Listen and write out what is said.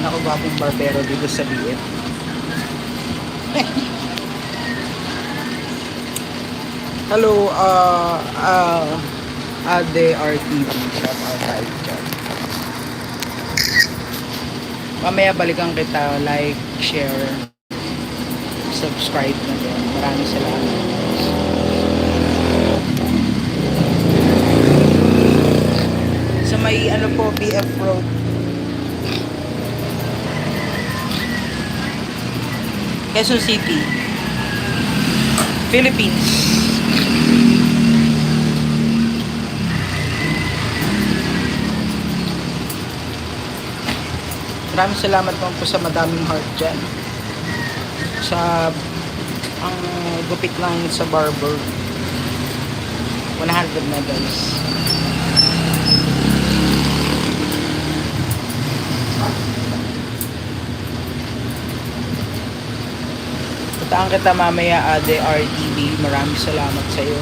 pinakagwapong barbero dito sa BF. Hello, Ade RTV, shout out tayo dyan. Mamaya balikan kita, like, share, subscribe na din. Maraming salamat. Sa may ano po, BF Road. Quezon City, Philippines. Maraming salamat po sa madaming heart dyan. Sa ang gupit lang sa barber. 100 na guys. Puntaan kita mamaya, Ade RTV. Maraming salamat sa iyo.